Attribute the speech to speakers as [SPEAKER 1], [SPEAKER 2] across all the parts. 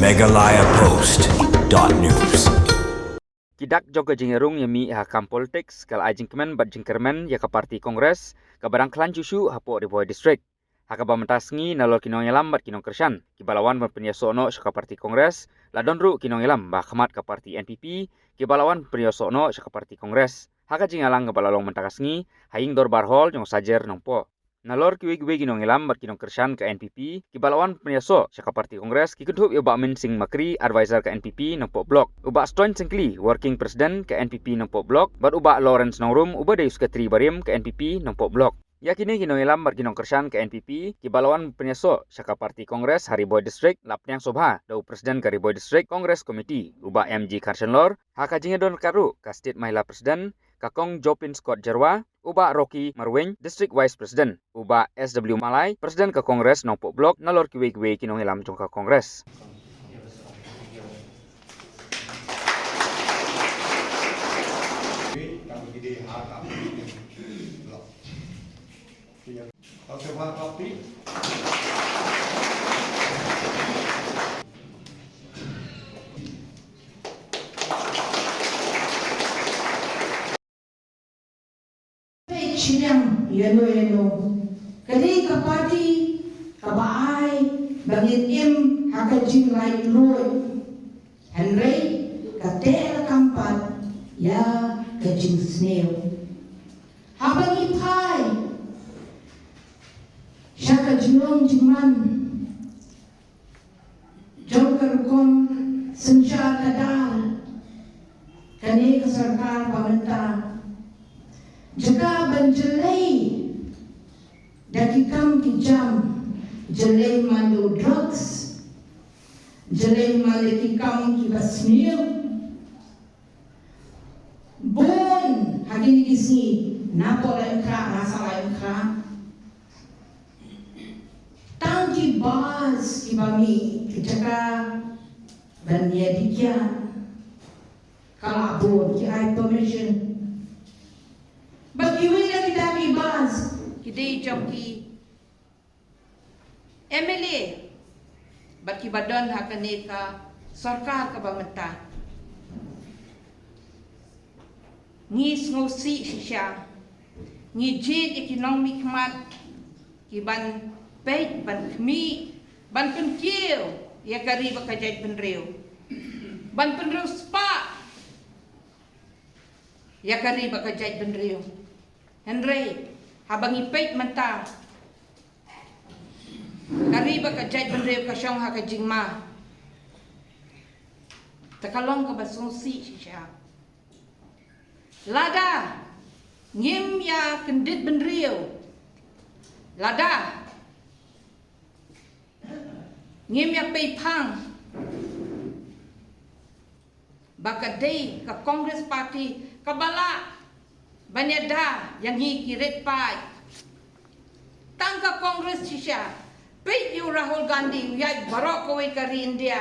[SPEAKER 1] megalayapost.news.
[SPEAKER 2] Kidak joga jingerung yami hakam politics kal ajing kemen bad jingkermen ya ka parti kongres ka barang klan jushu hapo Riboy district. Hakaba mentasngi nalor kinong elam bat kinong kersan. Kibalawan berpenyasono ka parti kongres ladonru kinong elam ba khamat ka parti NPP kibalawan penyasono ka parti kongres. Haka jingalang ka balalong mentakasngi haying dorbar hall jong sajer nongpo. Nalor kiwi-kiwi ginong elam bat kinong kersan ke NPP kibalawan penyaso ka parti kongres kikudhup uba min sing makri advisor ke NPP nongpo blok. Uba Stoin Sengkli working president ke NPP nongpo blok bat uba Lawrence Nongrum uba Deus Ketri Barim ke NPP nongpo blok. Yakini ginong elam bat kinong kersan ke NPP kibalawan penyaso ka parti kongres Riboy district lapnyang sobha dau presiden ke Riboy district kongres komiti uba MG Karsenlor haka jingedon karu ka state mahila presiden kakong Jopin Scott Jerwa, uba Rocky Marwing, District Vice President, uba SW Malay, Presiden ke Kongres Nongpo Blok, nalor kiwi-kiwi kinong hilam jong ke Kongres.
[SPEAKER 3] Silang yano kani ka party kabaay bangin im hakajing right loy Henry katel kampat ya kajing snail habang ipay siya kajinong jingman jongkar kong sensya kadal kani ka sarkar pamenta Jaga banjelay dakikam kijam jelay mandu drugs jelay malekikam kibasmil bon hagini kisi napolen kra nasalain kra tangki bas kibami kijaka banyadikya kalabon ki ay permission Bagiwi na kita ibas, kita jangki MLA, bagi badan hakane ka sarkar ka bamenta. Ngis ngosi siya, ngijid economic mat, kiban peit ban kmi, ban penkil, ya kari bakajait penreu, ban penreu spa, ya kari bakajait penreu. Henry, habang ipait manta, kariba ka jay benrew ka siyang hakajingma. Takalong ka basungsi siya. Lada, ngim ya kendit benrew. Lada, ngim ya peipang. Baka day ka Congress Party kabala. Banyada yang hikirit pai. Tangka Kongres siya. Peit yu Rahul Gandhi yai barok kowe kari India.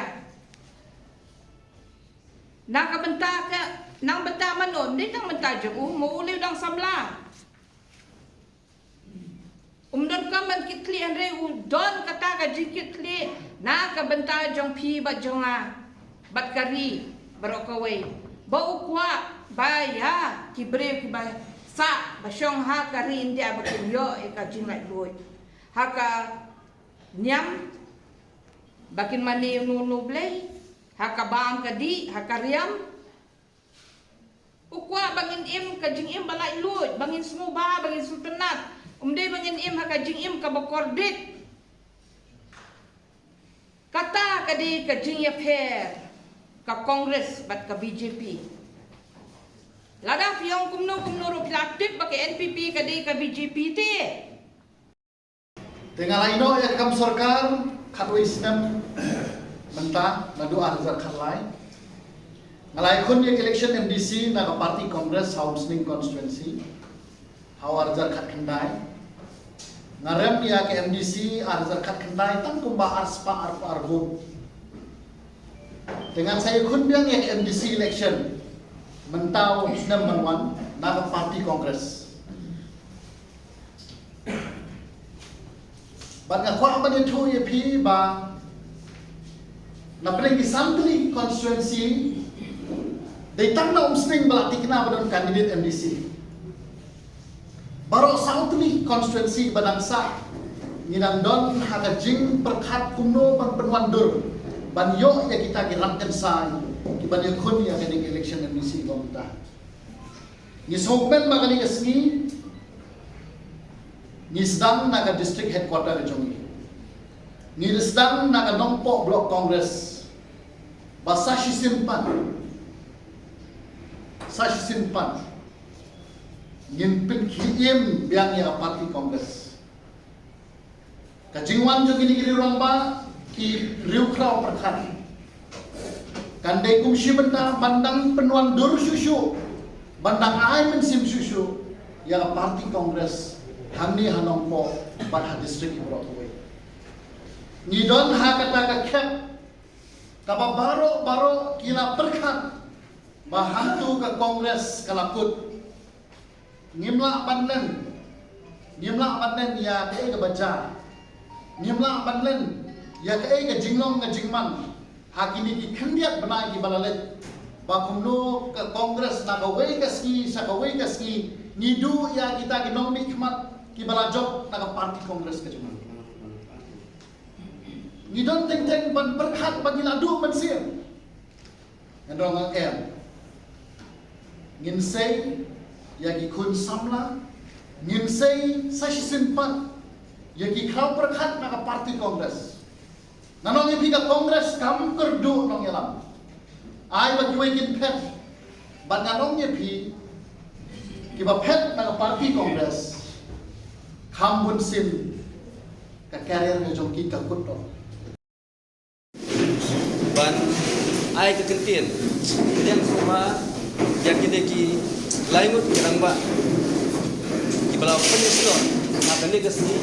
[SPEAKER 3] Nakabenta ka nang benta manon di nang benta jabu mo uliw dang samla. Umdon ka man kitli andre udon kata ka jikitli nakabenta jong pi ba jonga bat kari barok kowe. Bau kwa baya kibre kibaya sa basyong ha kari India bakin yo eka jingat boy haka nyam bakin mani nunublay haka baang kadi haka riam ukwa bangin im kajing im balai luy bangin smuba bangin sultanat bangin im haka jing im kabakordit kata kadi kajing ya fair ka Kongres bat ka BJP Lada piyong kumno ro pilaktif pakai NPP kadi ka BJP ti.
[SPEAKER 4] Tengah laino ya kam sarkar katoi sinam menta nadu arzar khalai. Ngalai kun ya election MDC na ka party Congress Housing constituency. How arzar khat kendai. Ngarem ya ke MDC arzar khat kendai tam kumba arspa argo. Dengan saya kun biang ya ke MDC election mentau senam manwan na parti kongres. Bat ngakwa ba ni thu ye phi ba na paling Santli constituency day tang na umsning balati kena badon kandidat MDC. Baru Santli constituency badangsa nginandon hagajing perkat kumno ban penwandur ban yo ya kita girangkan sai kiban yo kun ya kading election MDC komta. Ni sogmen magani kasni ni sedang naga district headquarter jongi. Ni sedang naga nompo block congress. Basa simpan ngimpin kiim biang ya parti kongres kajingwan jo gini gini romba ki riu krau perkan kandai kumsi benda bandang penuan dur susu bandang ai mensim susu ya parti kongres hani hanompo pada distrik Broadway ni don ha kata ka kep kapa baro kila perkan bahantu ke kongres kalakut ngimla banlen ya ke baca ngimla banlen ya ke jinglong ke jingman hakini ki khandiat banai ki balalet bakumno ke kongres na gawai kaski nidu ya kita ki nomi khmat ki balajok na parti kongres ke jingman ni don teng ban berkat bagi ladu mensir endong ngem nginsei yagi kun samla nginsei sasimpat yagi kau berkat na parti kongres nanong ipiga kongres kam kerdu nong yalam ai bagi wekin pet ban nanong yepi kiba pet na parti kongres kam bun sim ka karir na jongki ka kutto
[SPEAKER 5] ban ai ke kentin yang semua yakin ki laimut kerangba ki bala penyusun akan negasi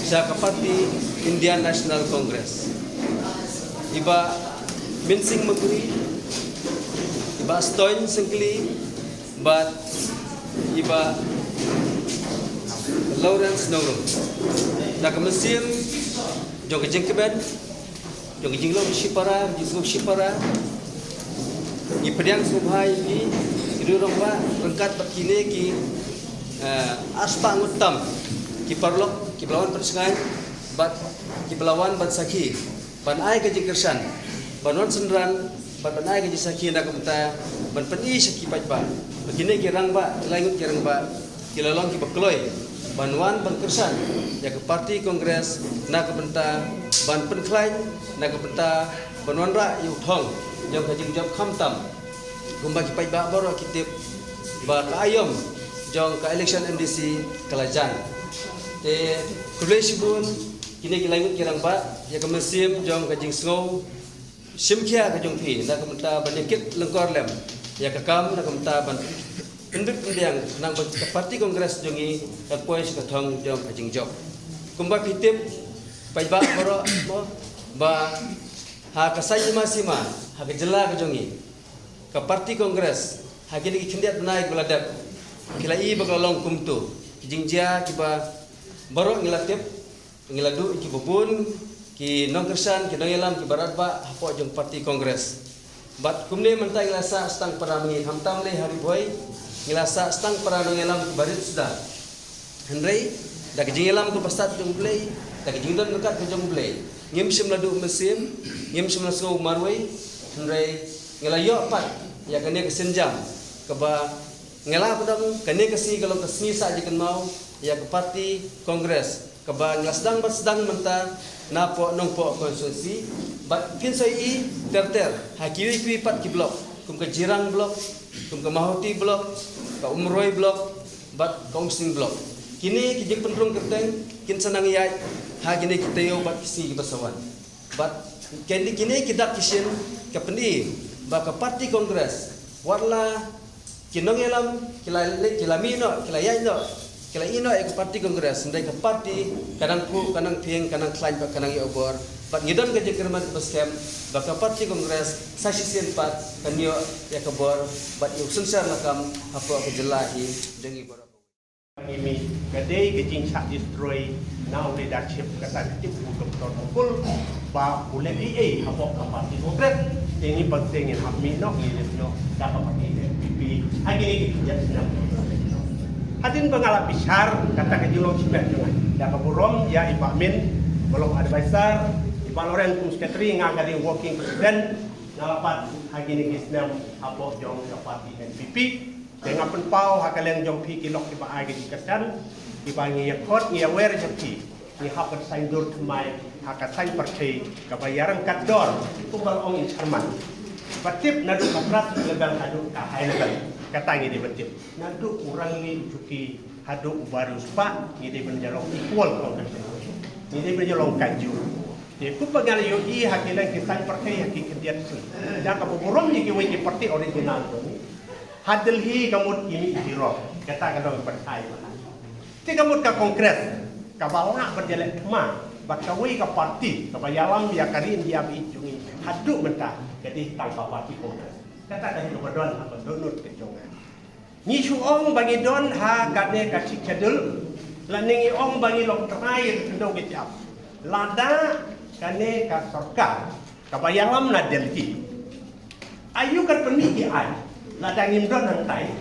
[SPEAKER 5] sa parti Indian National Congress iba minsing maguri iba stoin singkli but iba Lawrence Nongrum da kemesim jong jengkeben jong jinglong shipara i pediang subhai ni irurong ba rengkat bakine ki aspa ngutam ki parlok ki belawan persengai bat ki belawan bat saki ban ai ke jingkersan banon sendran ban ai ke saki na kumta ban peni saki pajba bakine ki rang ba langut ki rang ba ki lolong ki bakloi banwan ban kersan ya ke parti kongres na kebenta ban penklain na kebenta banwan ra yu thong jom kajing jom khamtam gumba ki pai ba boro kitip ba ka ayom jong ka election MDC kalajan te kulesibun kini ki langut kirang ba ya ka mesim jong kajing snow simkhia ka jong phi na kamta banyakit lengkor lem ya ka kam na kamta ban induk indiang nang ba parti kongres jongi ka pois ka thong jong kajing job gumba kitip pai ba boro ba ha kasai sima ha jela ka jongi ka parti kongres ha gini kindiat naik beladak kilai bagalong kumtu kijingjia kiba baro ngilatip ngiladu ki bubun ki nongkersan ki nongelam ki baratba hapo jong parti kongres bat kumne mentai ngilasa stang para mengi hamtam le hari boy ngilasa stang para nongelam ki barit sudah henrei da kijingelam ku pastat jong play da kijingdon dekat ke jong play ngim sim ladu mesim ngim sim lasko marwei henrei ngelayo pat ya kene kesenjam keba ngela padam kene kesi kalau kesni saja kan mau ya ke parti kongres keba ngasdang basdang menta napo nongpo konstitusi bat kinsai i terter hakiwi kwi pat ki blok kum ke jirang blok kum ke mahoti blok ka umroi blok bat kaumsing blok kini kijing penrung keteng kin senang yai ha kini kita yo bat kisi ki basawan bat kini kita kisin ke pendi baka parti kongres warla kinong elam kilamino kilayano kilaino ek parti kongres ndai ke parti kanang pieng kanang klain pa kanang yobor bat ngidon ke jekerman baskem baka parti kongres sasisen pat kanyo ya kebor bat yu sensar lakam hapo ke jelahi dengi bor
[SPEAKER 6] ini kadai kejing sak destroy now leadership kata ketip bukan protokol ba boleh apa parti konkret ini penting yang kami nak ni dapat bagi MPP hari ini kita senang hadin pengalap besar kata kejulung cipet dengan dapat burung ya Ibu Amin belum advisor Ibu Loren Sekretari ngagari working president ngalapat hari ini kita apa jong parti MPP dengan penpau hakalang jong pi kilok Ibu Agi dikesan Ibu ngiyakot ngiyawer jati ni hakat sain dur tumai hakat sain partai kabayaran kador itu balong instrumen batip nadu kaprat legal hadu kahai legal kata ini batip nadu kurang ni cuki hadu baru spa ni dia berjalong equal competition ni dia berjalong kaju dia ku pengal yo i hakilan kisan partai hakik kediat su dan kabuburom ni kiwi ki partai original tu hadil hi kamut ini hero kata kadang partai ti kamut ka kongres kabalak berjalan kemah bakawi ke parti kabayalam dia karin dia bijungi haduk mentah jadi tanpa parti kongres kata dari berdon apa donut ke jongan ni suong bagi don ha kadne ka cik cadul laningi ong bagi lok terakhir kendo kecap lada kane ka sorka kabayalam na delhi ayu kan peniki ai lada ngimdon nang tai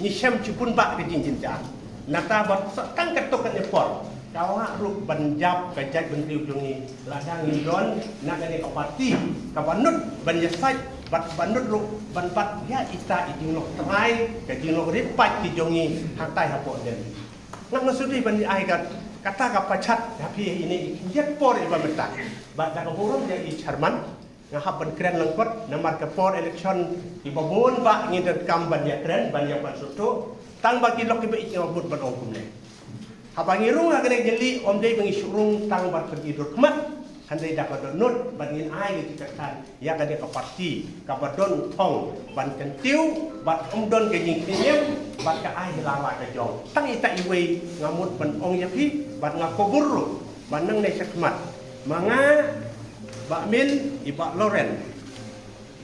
[SPEAKER 6] ni syam cipun bak ke jinjin jan nata bot tang ketok kan epor kawak ruk banjab kajak bentri ujungi ladang indon nak kene ke parti kabanut banjasai bat banut ruk banpat ya ita iding lok terai ke lok ripat dijongi hatai hapo den nak ngasudi bandi ai kata ka pacat tapi ini jet por iba meta bat ka burung jadi charman ngahap ban kren lengkot namar ke por election ibabun ba ngidek kam ban ya kren ban ya ban sutu tang bagi lok iba ikabut ban okum ne habang irung agak jeli om day mengisurung tang bat pergi dorkmat handai dapat donut bangin ai dikatakan ya kan dia ke parti kabadon tong ban kentiu bat om don ke jing kenyem bat ka ai lala ke jong tang ita iwe ngamut ban ong yapi bat ngakoburu banang nei sekmat manga bakmin Ibu Loren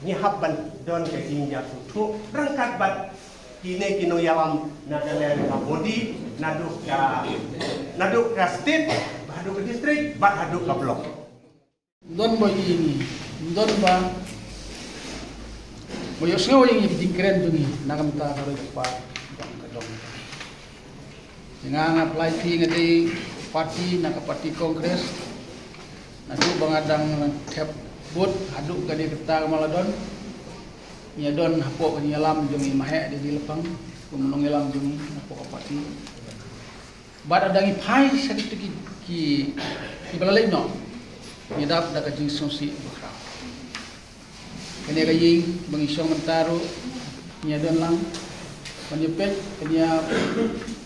[SPEAKER 6] ni habban don ke jing ya tu rangkat bat kini kino yalam nadale body naduk ka state haduk ke distrik bat haduk ke blok
[SPEAKER 7] don boy ini don ba boy osngo yang dikeren tungi nakam ta karo pa kadong dengan apply ti ngade parti nak parti kongres nadu bangadang tap bot haduk ka di keta maladon nya don hapo kan yalam jungi mahe di lepang kumunong yalam jungi hapo parti bad adangi pai sakit ki balalay no nyedap da kajing sosi bakra kene kaying mengisong mentaro nya don lang penyepet kenya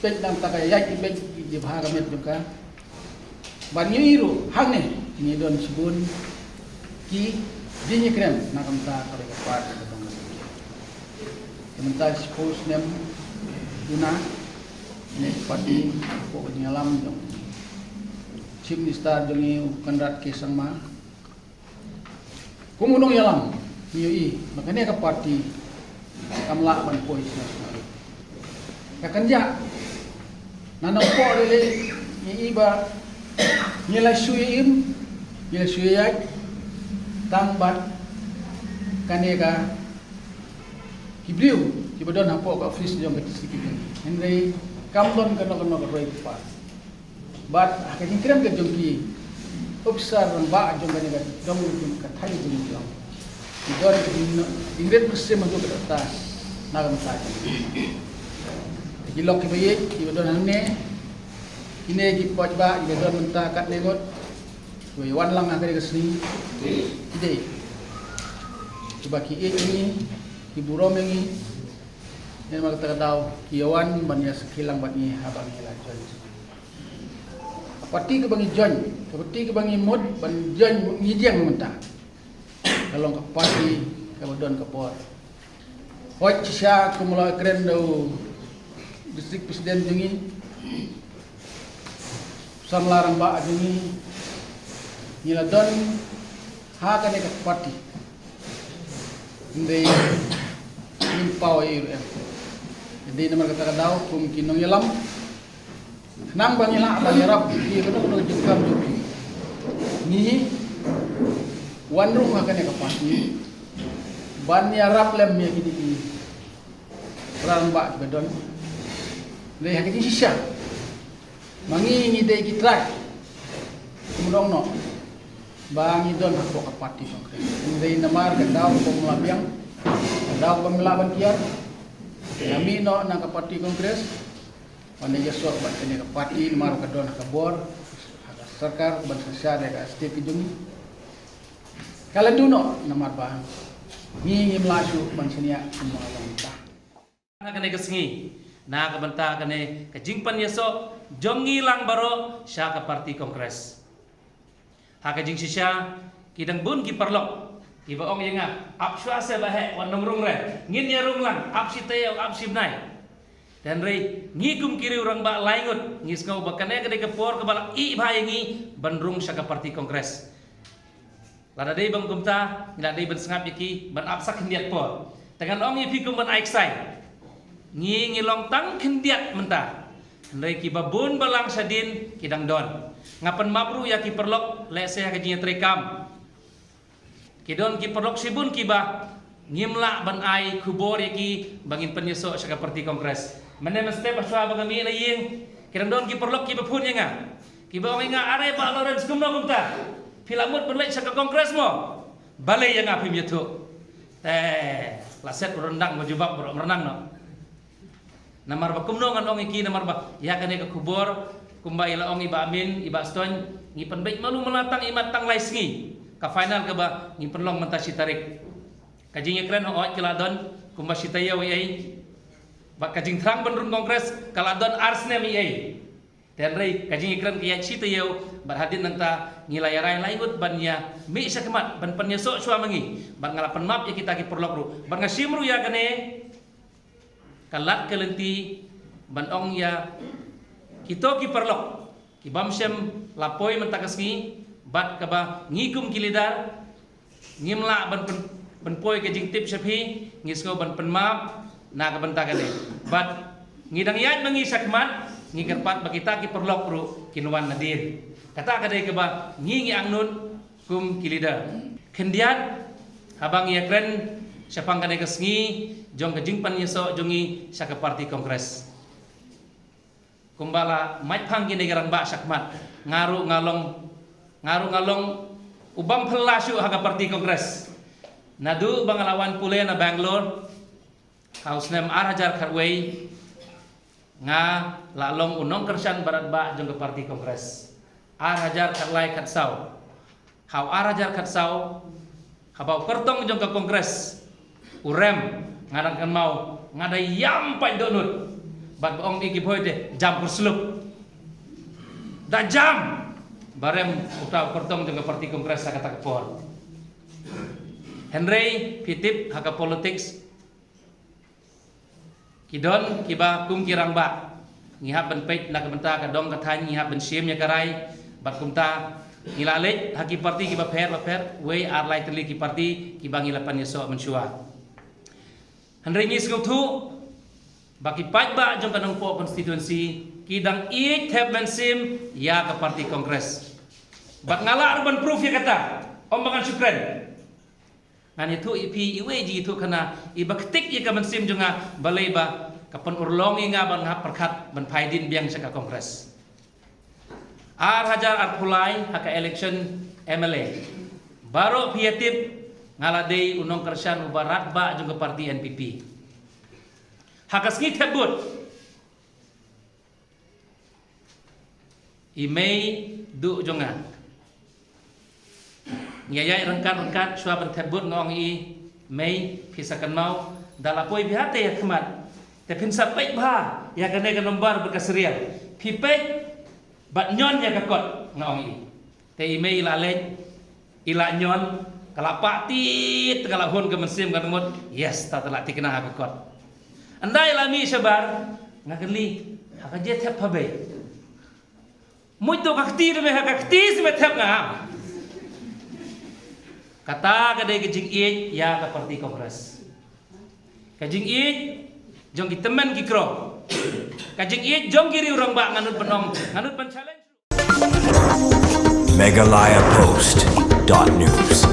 [SPEAKER 7] pet nang takayai ibet di bahara met juga banyu iru hangne nya don sibun ki dinya krem nakam ta kare kapat sementara suppose nem guna ne parti ko nyalam jong chief minister jongi kandat ke sangma kumunong yalam niui makanya ke parti kamla ban pois nasional kakanja nanong po rele ni iba nilai suim nilai suyai tambat kanega kibliu kibadon hapo ka office jong ketisiki henry kamdon kano roi pa bat akan kiram ke jongki obsar ba jong kanega dong jong kathai jong jong idor ingred bersih masuk ke atas nagam saja kilok kibaye kibadon hanne kine ki pojba kibadon menta kat negot we wan lang agak kesini ide coba ki ini Ibu Romengi yang makata daw kiyawan banya sekilang bani habang ila jon. Parti ke bangi jon, parti ke bangi mod ban jon ngidiang mentah. Kalau ke parti ke bodon ke por. Hoj sia kumula keren daw distrik presiden jungi. Samlarang ba jungi. Nila don ha kan ke parti. Hindi impau iru jadi nama kata daw kum kinong yalam nang bangila bangirap di kono jukam juki ni wan rung akan ya kapati ban ya rap lem ya gini di perang bak bedon le hakini sisa mangi ni dei kitrai kumdong no bangi don hapok kapati konkret dei namar kedau pemelabiang kedau pemelaban kiar kami no na kapati kongres ane yeso bat kene kapati namar kedon kabor sarkar bangsa syariah ka state kijungi kala duno namar ba ngi melasu bangsania semua wanita
[SPEAKER 8] kene kesengi na kabanta kene kajingpan yeso jongi lang baro sya ka parti kongres ha kajing sisya kidang bun ki perlok ki baong yenga ap swase bahe wan nomrung re ngin ya rung lang ap siteo ap sibnai dan rei ngikum kiri orang ba laingut ngis ngau bakane kene kepor kebala i bayengi bandrung sya ka parti kongres lada dei bang kumta ngila dei ben sengap yaki ban apsak hendiat po dengan ong yipi kum ban aiksai ngi ngilong tang hendiat menta rei ki babun balang sadin kidang don ngapan mabru yaki perlok lese kajinya trekam kidon ki perlok sibun ki ba ngimla ban ai kubor yaki bangin penyeso sya ka parti kongres menem step aswa bangami na ying kidang don ki perlok ki bapun yenga ki ba ong inga are ba Lawrence kumno kumta filamut berlek sya ka kongres mo balai yang api miatu laset rendang majubak bro merenang no namar ba kumno ngan ong iki namar ba ya kane ka kubor kumba ila ong iba amin iba ston ngi penbaik malu melatang imat tang laisngi ka final ka ba ngi penlong mentasi tarik kajing ekran ho kiladon kumba sitaya wi ai ba kajing terang benrun kongres kaladon arsne mi ai dan rei kajing ekran kiya sitaya bar hadin nanta ngilai rai laingut ban ya mi sakmat ban penyeso suamangi ban ngalapan map ya kita ki perlok ru ban ngasimru ya kane kalat kelenti ban ong ya kito ki perlok ki bamsem lapoi mentakasngi bat kaba ngikum kilidar ngimla ban poi ke jing tip sapi ngisgo ban penmap na ka bentakane bat ngidang yat mangi sakmat ngikerpat bakita ki perlok ru kinwan nadir kata kadai keba ngingi angnun kum kilidar kendian habang ya kren syapang kadai kesngi jong kejingpan yeso jongi sya ka parti kongres kumbala maipang kini garang ba sakmat ngaru ngalong ubam pelasu ha ka parti kongres nadu bangalawan pule na Bangalore house name Arhajar Kharway nga lalong unong kersan barat ba jong ka parti kongres Arhajar Kharlai Khatsau hau Arhajar Khatsau habau kertong jong ka kongres urem ngadang kan mau ngadai yampai donut bat ong iki boyde jam perslup da jam barem utau kertong jong ka parti kongres kata kepor Henry pitip haka politics kidon kiba kum kirang ba ngihap ben peit na kabenta ka dong ka than ngihap ben sim nya karai bat kumta ngilalek haki parti kiba per we arlai teli ki parti kiba ngilapan yeso mensua hanre ngis ngutu baki pait ba jong kanong po konstituensi kidang ik have ben sim ya ka parti kongres bat ngala urban proof ya kata ombangan syukran ngan itu ipi iwe ji itu kana ibaktik ya ka ben sim jonga balai ba kapan urlongi nga ban ngap perkat ban paidin biang saka kongres Arhajar Arpulai haka election MLA baro piatip ngaladei unong kersan ubarat ba jong parti NPP haka sngi tebut imei du jonga ngayai rengkat suaban tebut ngong i mei pisakan mau dalapoi bihate ya kemat te pinsa peit ba ya kane ka nombar berkasrial pipet bat nyon ya kakot ngong i te email lalek ila nyon kalapa tit kalahon ke mesim kanmut yes ta telah tikna kakot andai lami sabar ngakeli hakaje tep habe muito kakti me hakakti me tep nga kata kadai kejing i ya ka parti kongres kejing i jong ki teman ki kro kajing i jong kiri urang ba nganut penong nganut pen challenge
[SPEAKER 1] Megalaya Post. News.